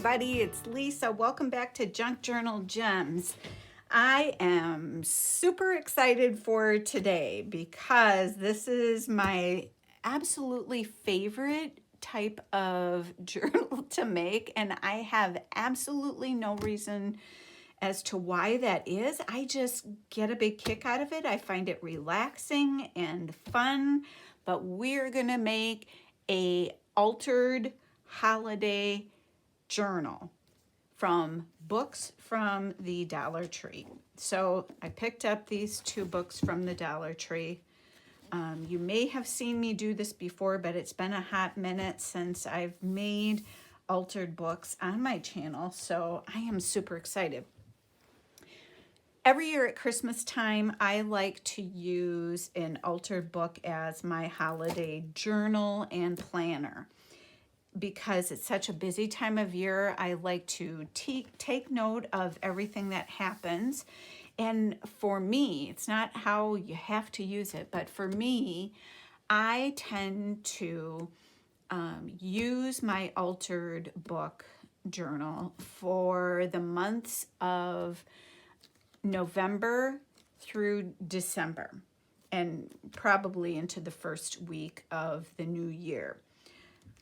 everybody, it's Lisa. Welcome back to Junk Journal Gems. I am super excited for today because this is my absolutely favorite type of journal to make, and I have absolutely no reason as to why that is. I just get a big kick out of it. I find it relaxing and fun, but we're gonna make a altered holiday journal from books from the Dollar Tree. So I picked up these two books from the Dollar Tree. You may have seen me do this before, but it's been a hot minute since I've made altered books on my channel, so I am super excited. Every year at Christmas time, I like to use an altered book as my holiday journal and planner. Because it's such a busy time of year, I like to take note of everything that happens. And for me, it's not how you have to use it, but for me, I tend to use my altered book journal for the months of November through December, and probably into the first week of the new year.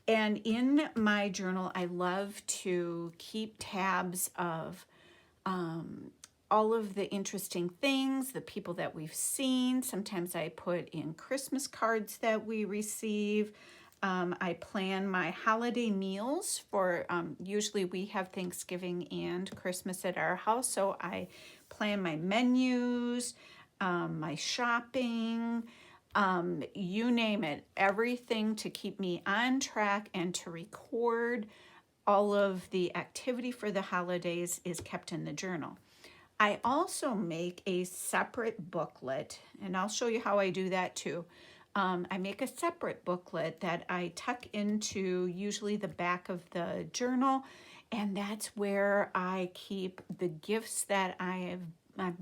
And in my journal, I love to keep tabs of all of the interesting things, the people that we've seen. Sometimes I put in Christmas cards that we receive. I plan my holiday meals for, usually we have Thanksgiving and Christmas at our house, so I plan my menus, my shopping, you name it, everything to keep me on track and to record all of the activity for the holidays is kept in the journal. I also make a separate booklet, and I'll show you how I do that too. I make a separate booklet that I tuck into usually the back of the journal, and that's where I keep the gifts that I'm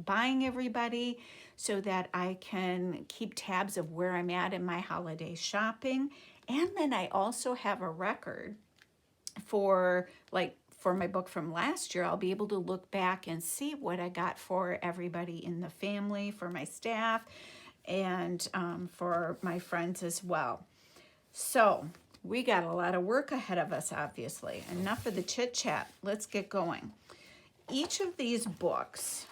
buying everybody, so that I can keep tabs of where I'm at in my holiday shopping. And then I also have a record for my book from last year. I'll be able to look back and see what I got for everybody in the family, for my staff, and for my friends as well. So we got a lot of work ahead of us, obviously. Enough of the chit chat. Let's get going. Each of these books,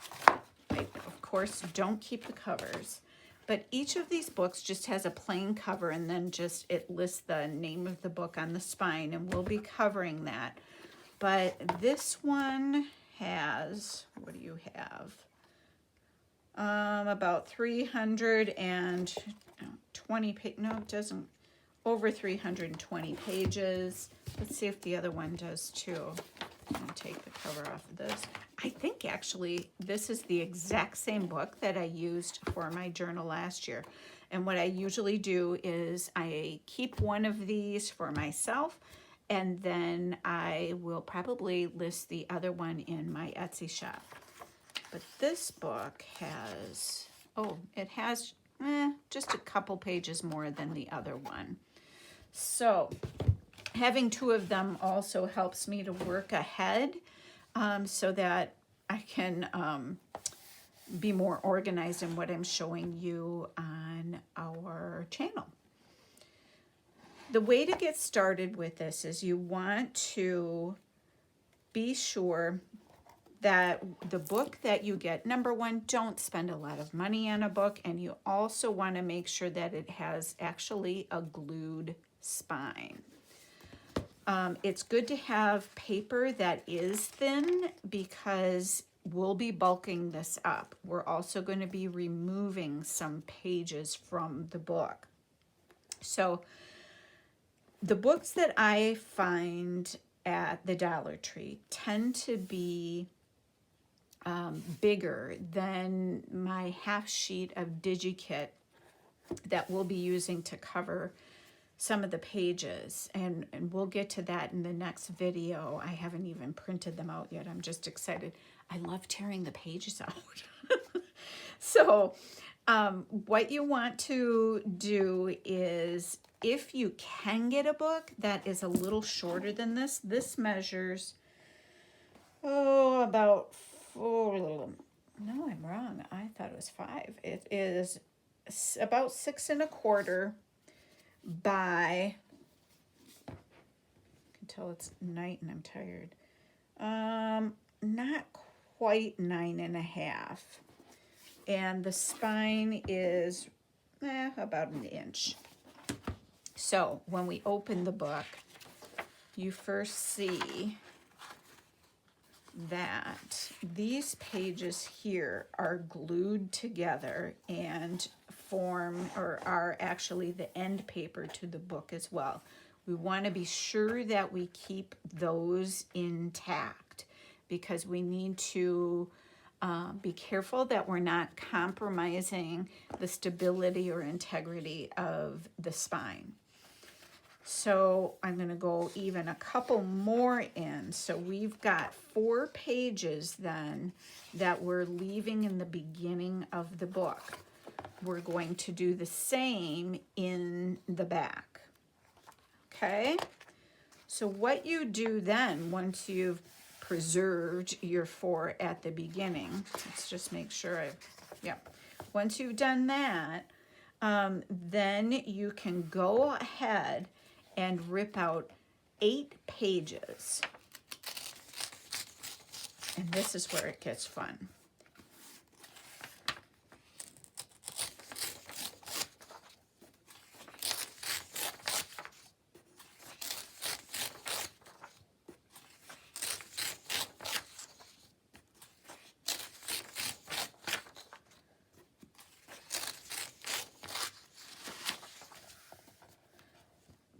I of course don't keep the covers, but each of these books just has a plain cover, and then just it lists the name of the book on the spine, and we'll be covering that. But this one has, what do you have? About 320 pages. No, it doesn't. Over 320 pages. Let's see if the other one does too. I'm going to take the cover off of this. I think actually this is the exact same book that I used for my journal last year. And what I usually do is I keep one of these for myself, and then I will probably list the other one in my Etsy shop. But this book has, it has just a couple pages more than the other one. So having two of them also helps me to work ahead, so that I can be more organized in what I'm showing you on our channel. The way to get started with this is you want to be sure that the book that you get, number one, don't spend a lot of money on a book, and you also want to make sure that it has actually a glued spine. It's good to have paper that is thin, because we'll be bulking this up. We're also going to be removing some pages from the book. So the books that I find at the Dollar Tree tend to be bigger than my half sheet of DigiKit that we'll be using to cover some of the pages, and we'll get to that in the next video. I haven't even printed them out yet. I'm just excited. I love tearing the pages out. So what you want to do is, if you can get a book that is a little shorter than this, this measures oh, about 4, no, I'm wrong. I thought it was 5. It is about 6 1/4 by, I can tell it's night and I'm tired. Not quite 9 1/2. And the spine is about an inch. So when we open the book, you first see that these pages here are glued together and form, or are actually the end paper to the book as well. We want to be sure that we keep those intact because we need to be careful that we're not compromising the stability or integrity of the spine. So I'm going to go even a couple more in. So we've got 4 pages then that we're leaving in the beginning of the book. We're going to do the same in the back. Okay? So what you do then, once you've preserved your 4 at the beginning, let's just make sure once you've done that, then you can go ahead and rip out 8 pages. And this is where it gets fun.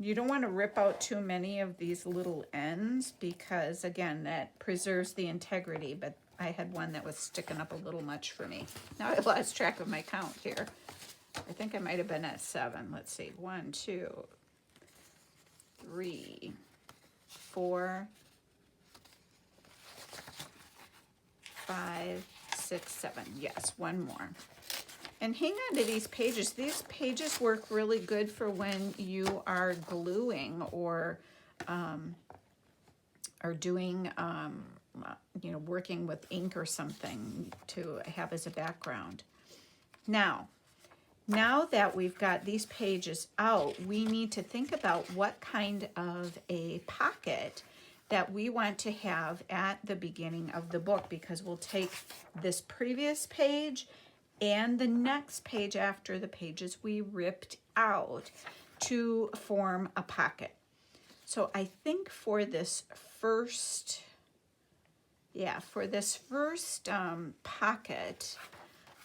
You don't want to rip out too many of these little ends because, again, that preserves the integrity, but I had one that was sticking up a little much for me. Now I lost track of my count here. I think I might have been at 7. Let's see. 1, 2, 3, 4, 5, 6, 7. Yes, one more. And hang on to these pages. These pages work really good for when you are gluing or doing, working with ink or something to have as a background. Now that we've got these pages out, we need to think about what kind of a pocket that we want to have at the beginning of the book, because we'll take this previous page and the next page after the pages we ripped out to form a pocket. So I think for this first, pocket,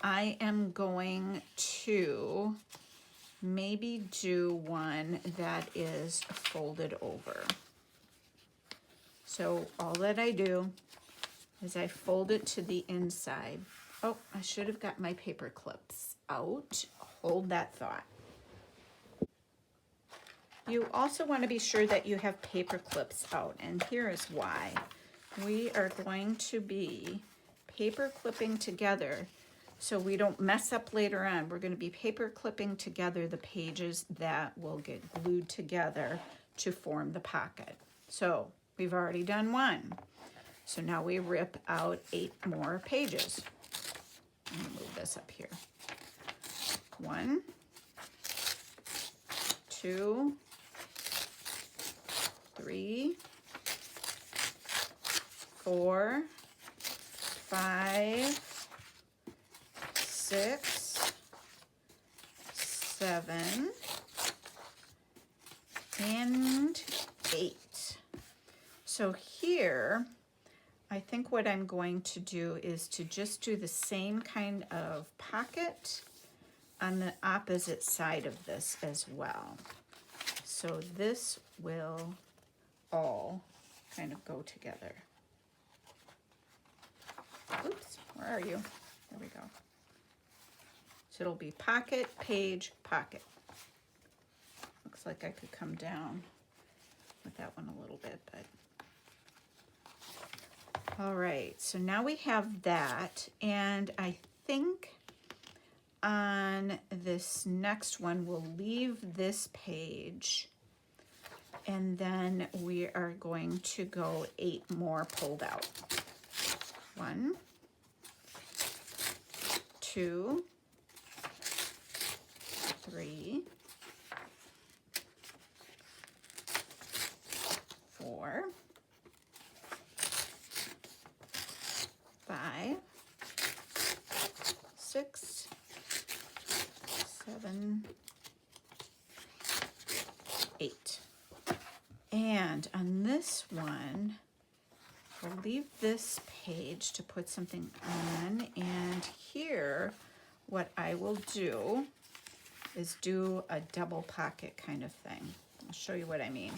I am going to maybe do one that is folded over. So all that I do is I fold it to the inside. Oh, I should have got my paper clips out. Hold that thought. You also want to be sure that you have paper clips out, and here is why. We are going to be paper clipping together so we don't mess up later on. We're going to be paper clipping together the pages that will get glued together to form the pocket. So we've already done 1. So now we rip out 8 more pages. Let me move this up here. 1, 2, 3, 4, 5, 6, 7, and 8. So here, I think what I'm going to do is to just do the same kind of pocket on the opposite side of this as well. So this will all kind of go together. Oops, where are you? There we go. So it'll be pocket, page, pocket. Looks like I could come down with that one a little bit, but. All right, so now we have that, and I think on this next one, we'll leave this page, and then we are going to go 8 more pulled out. 1, 2, 3, 4, 5, 6, 7, 8. And on this one, I'll leave this page to put something on, and here what I will do is do a double pocket kind of thing. I'll show you what I mean.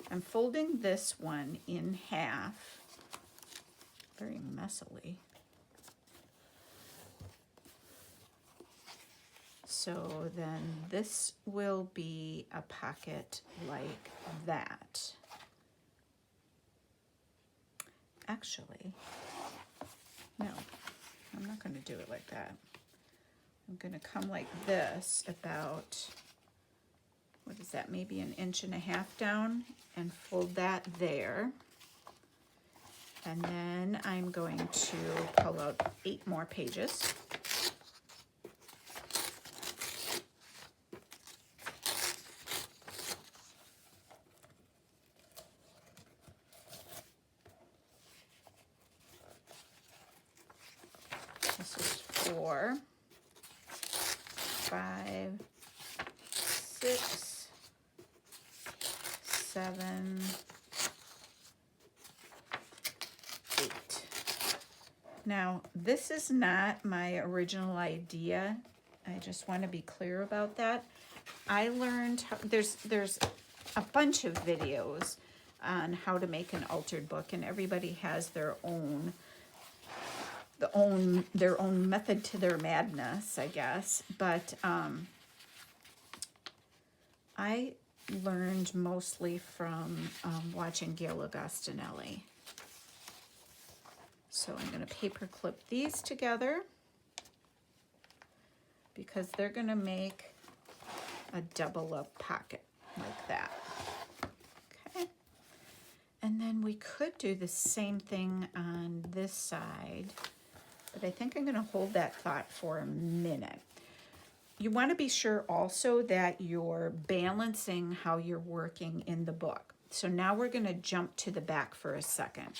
I'm folding this one in half, very messily. So then this will be a pocket like that. Actually, no, I'm not going to do it like that. I'm going to come like this, about, what is that, maybe 1.5 inches down, and fold that there. And then I'm going to pull out 8 more pages. This is 4, 5, 6, 7, 8. Now, this is not my original idea. I just want to be clear about that. I learned there's a bunch of videos on how to make an altered book, and everybody has their own method to their madness, I guess. But I learned mostly from watching Gail Agostinelli. So I'm going to paper clip these together because they're going to make a double up pocket like that. Okay. And then we could do the same thing on this side, but I think I'm going to hold that thought for a minute. You want to be sure also that you're balancing how you're working in the book. So now we're going to jump to the back for a second.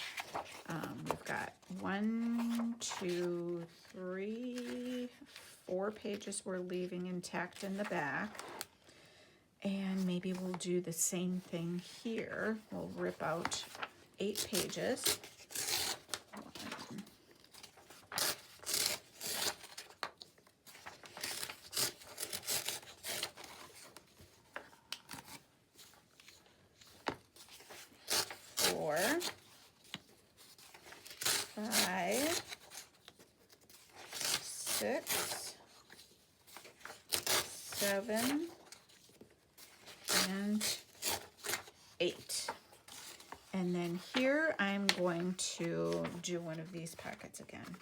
We've got 1, 2, 3, 4 pages we're leaving intact in the back. And maybe we'll do the same thing here. We'll rip out 8 pages. 4, 5, 6, 7, and 8. And then here I'm going to do one of these pockets again.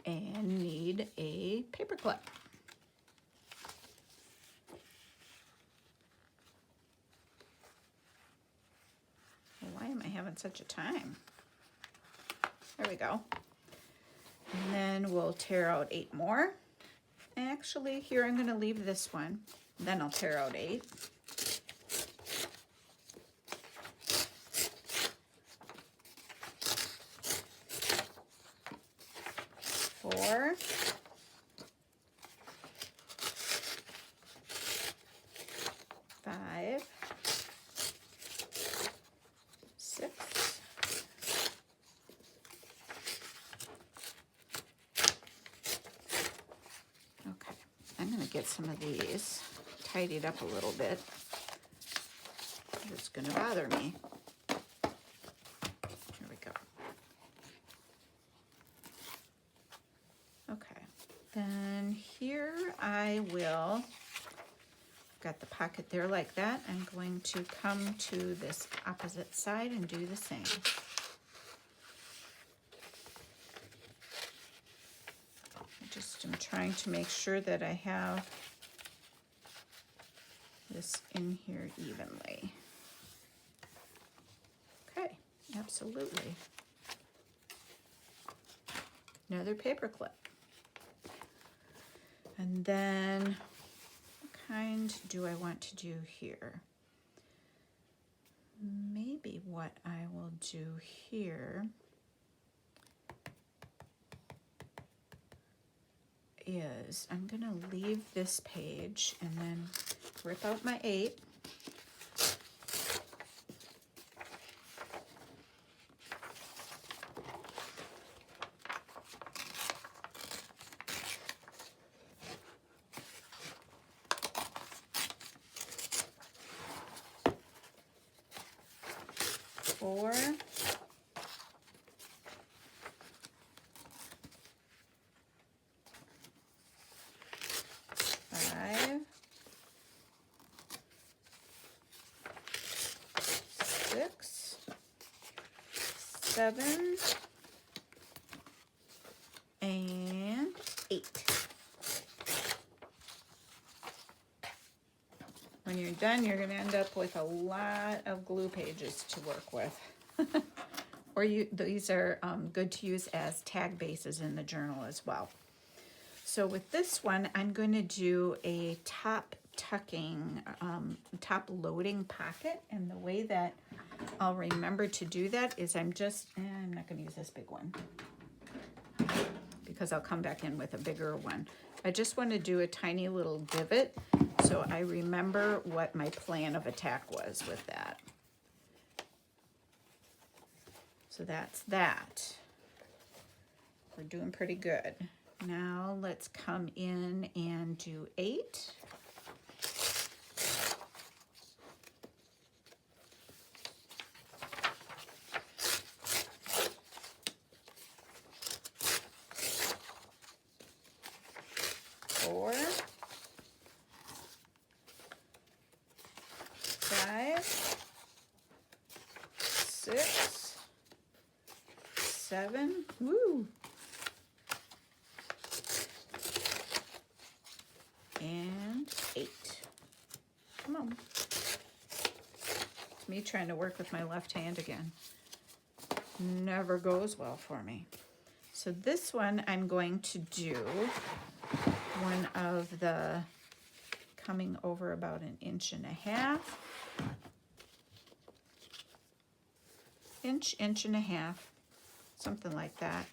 And need a paper clip. Why am I having such a time? There we go. And then we'll tear out 8 more. Actually, here I'm going to leave this one. Then I'll tear out 8. 4, 5, 6, okay, I'm going to get some of these tidied up a little bit. It's going to bother me. Here we go. Okay, then here I will, got the pocket there like that. I'm going to come to this opposite side and do the same. I'm trying to make sure that I have this in here evenly. Okay, absolutely. Another paper clip. And then what kind do I want to do here? Maybe what I will do here is I'm going to leave this page and then rip out my 8. Four, 5, 6, 7, and 8. When you're done, you're going to end up with a lot of glue pages to work with. Or these are good to use as tag bases in the journal as well. So with this one, I'm going to do a top tucking, top loading pocket. And the way that I'll remember to do that is I'm not going to use this big one because I'll come back in with a bigger one. I just want to do a tiny little divot so I remember what my plan of attack was with that. So that's that. We're doing pretty good. Now let's come in and do 8. Four, 5, 6, 7, woo, and 8. Come on. It's me trying to work with my left hand again. Never goes well for me. So this one I'm going to do one of the coming over about 1.5 inches. Inch and a half, something like that.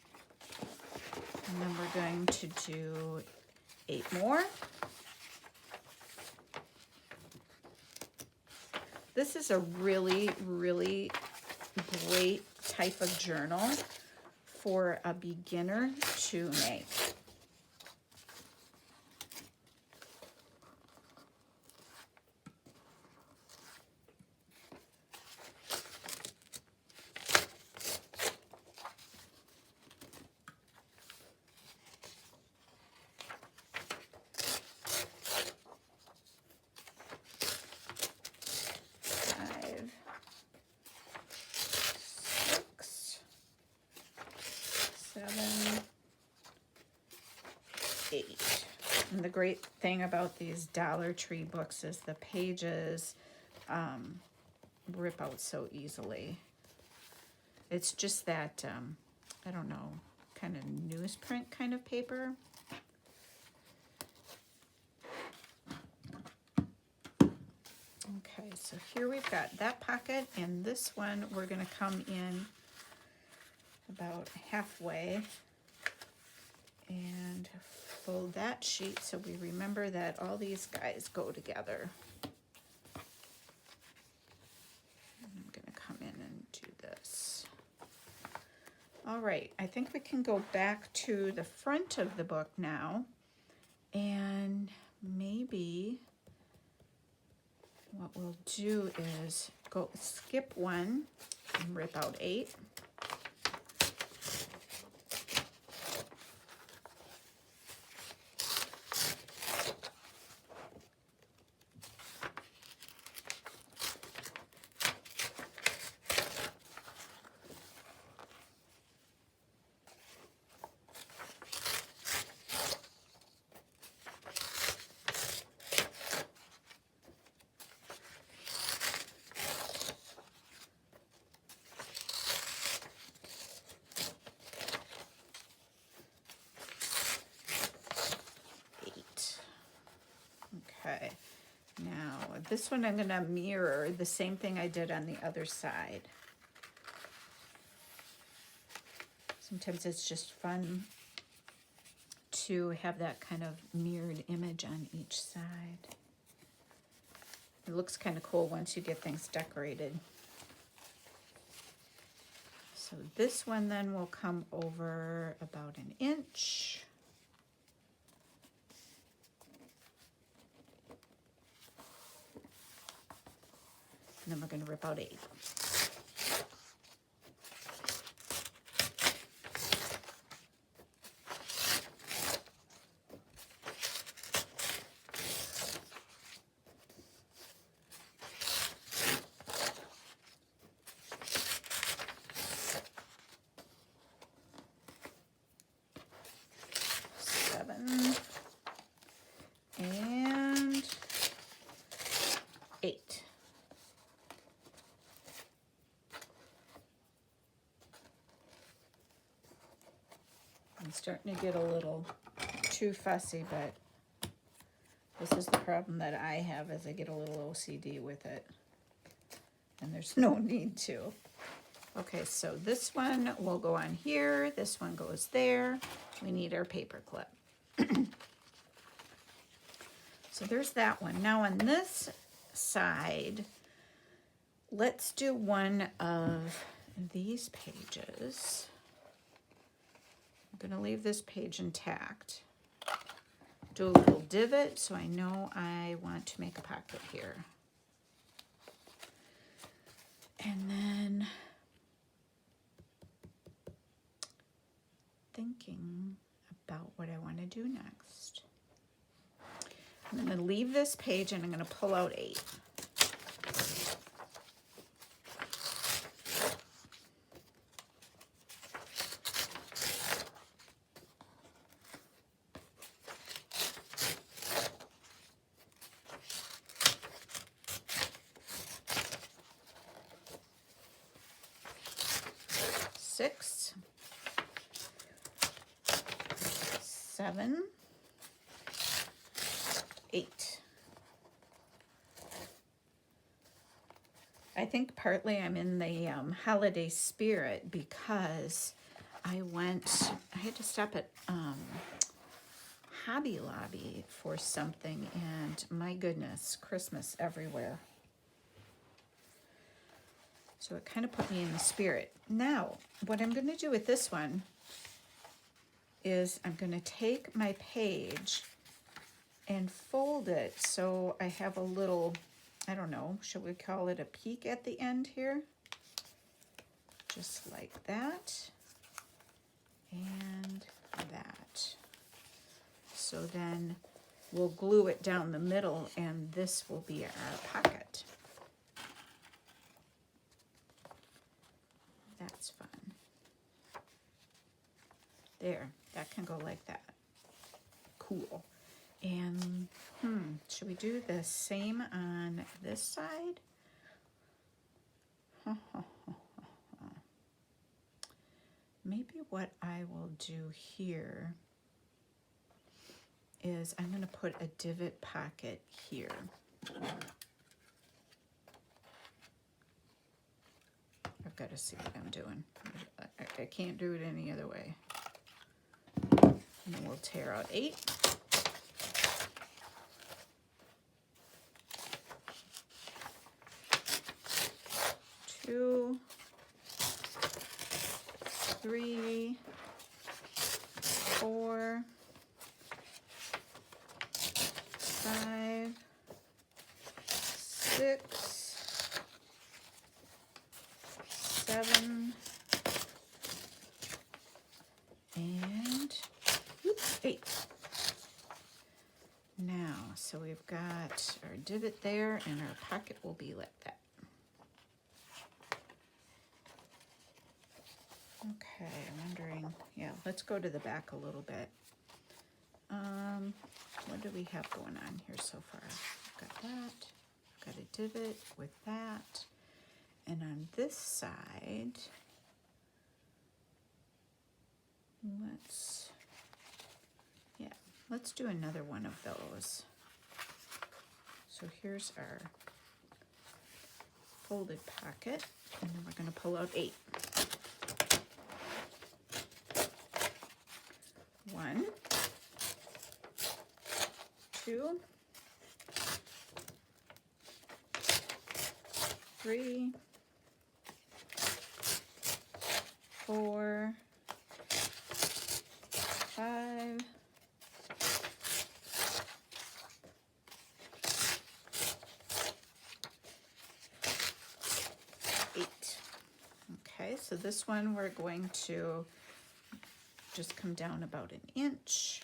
And then we're going to do 8 more. This is a really, really great type of journal for a beginner to make. And the great thing about these Dollar Tree books is the pages rip out so easily. It's just that, I don't know, kind of newsprint kind of paper. Okay, so here we've got that pocket, and this one we're going to come in about halfway and fold that sheet so we remember that all these guys go together. I'm going to come in and do this. All right, I think we can go back to the front of the book now, and maybe what we'll do is go skip 1 and rip out 8. this one I'm gonna mirror the same thing I did on the other side. Sometimes it's just fun to have that kind of mirrored image on each side. It looks kind of cool once you get things decorated. So this one then will come over about 1 inch. And then we're going to rip out 8. And 8. I'm starting to get a little too fussy, but this is the problem that I have, as I get a little OCD with it. And there's no need to. Okay, so this one will go on here. This one goes there. We need our paper clip. So there's that one. Now on this side, let's do one of these pages. I'm going to leave this page intact. Do a little divot so I know I want to make a pocket here. And then thinking about what I want to do next. I'm going to leave this page and I'm going to pull out 8. Six, 7, 8. I think partly I'm in the holiday spirit because I had to stop at Hobby Lobby for something, and my goodness, Christmas everywhere. So it kind of put me in the spirit. Now, what I'm going to do with this one is I'm going to take my page and fold it so I have a little, I don't know, should we call it a peak at the end here? Just like that and that. So then we'll glue it down the middle and this will be our pocket. That's fun. There, that can go like that. Cool. And should we do the same on this side? Maybe what I will do here is I'm going to put a divot pocket here. I've got to see what I'm doing. I can't do it any other way. And then we'll tear out 8. Two, 3, 4, 5, 6, 7, and 8. Now, so we've got our divot there, and our pocket will be like that. Okay, I'm wondering, yeah, let's go to the back a little bit. What do we have going on here so far? I've got that, I've got a divot with that, and on this side, let's do another one of those. So here's our folded pocket, and then we're going to pull out 8. 1, 2, 3, 4, 5, 8. Okay, so this one we're going to just come down about an inch.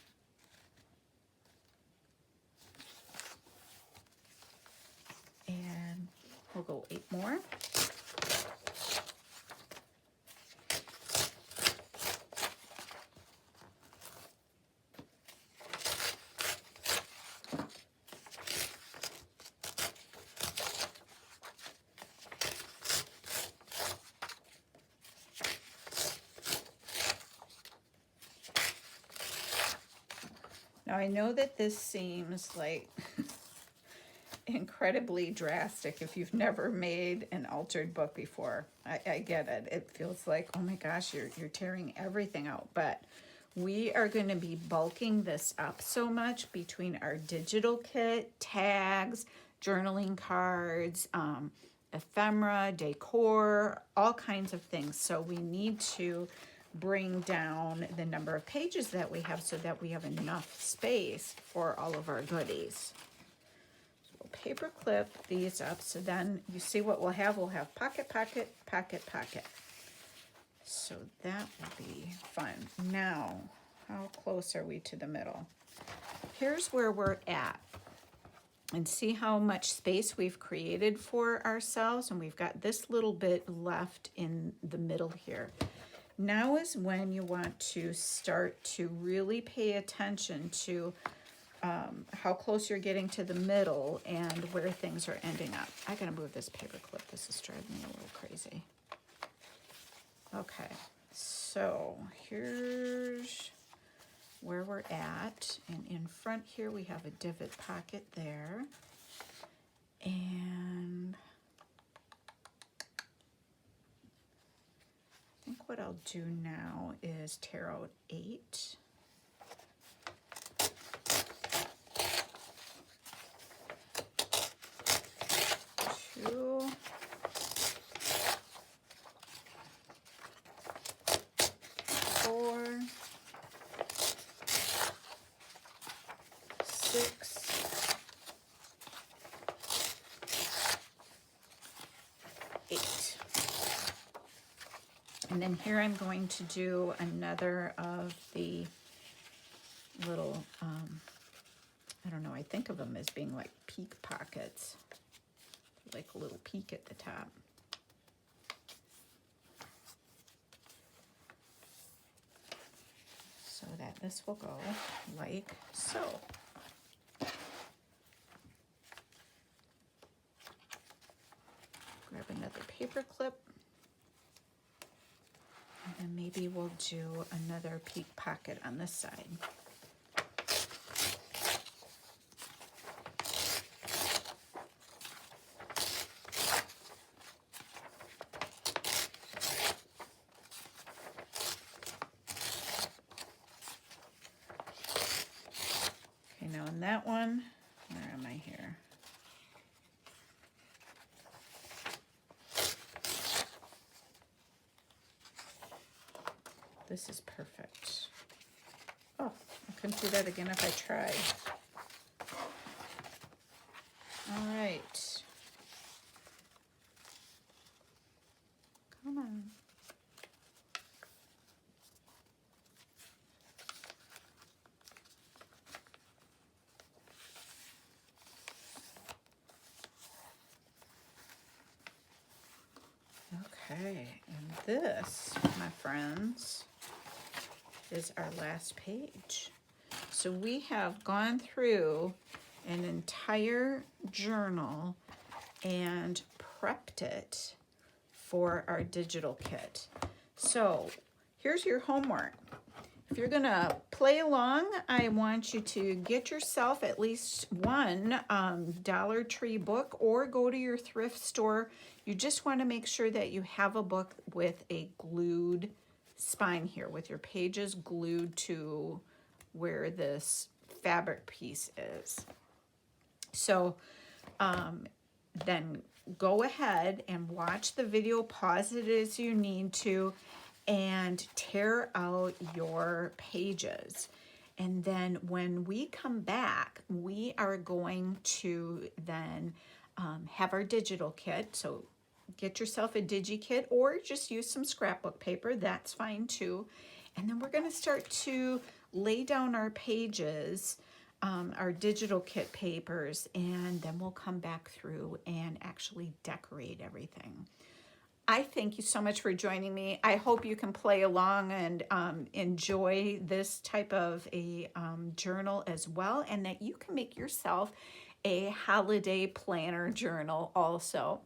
And we'll go 8 more. Now I know that this seems like incredibly drastic if you've never made an altered book before. I get it. It feels like, oh my gosh, you're tearing everything out. But we are going to be bulking this up so much between our digital kit, tags, journaling cards, ephemera, decor, all kinds of things. So we need to bring down the number of pages that we have so that we have enough space for all of our goodies. So we'll paper clip these up, so then you see what we'll have. We'll have pocket, pocket, pocket, pocket. So that will be fun. Now, how close are we to the middle? Here's where we're at. And see how much space we've created for ourselves, and we've got this little bit left in the middle here. Now is when you want to start to really pay attention to how close you're getting to the middle and where things are ending up. I gotta move this paper clip. This is driving me a little crazy. Okay, so here's where we're at. And in front here, we have a divot pocket there. And I think what I'll do now is tear out 8. 2. 4. 6. 8. And then here I'm going to do another of the little, I don't know, I think of them as being like peak pockets, like a little peak at the top. So that this will go like so. Grab another paper clip. And then maybe we'll do another peak pocket on this side. Okay, now in that one, where am I here? This is perfect. Oh, I couldn't do that again if I tried. All right. Come on. Okay, and this, my friends, is our last page. So we have gone through an entire journal and prepped it for our digital kit. So here's your homework. If you're gonna play along, I want you to get yourself at least one Dollar Tree book or go to your thrift store. You just want to make sure that you have a book with a glued spine here, with your pages glued to where this fabric piece is. So then go ahead and watch the video, pause it as you need to, and tear out your pages. And then when we come back, we are going to then have our digital kit. So get yourself a DigiKit or just use some scrapbook paper, that's fine too. And then we're going to start to lay down our pages, our digital kit papers, and then we'll come back through and actually decorate everything. I thank you so much for joining me. I hope you can play along and enjoy this type of a journal as well, and that you can make yourself a holiday planner journal also.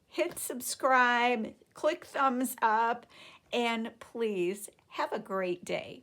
Hit subscribe, click thumbs up, and please have a great day.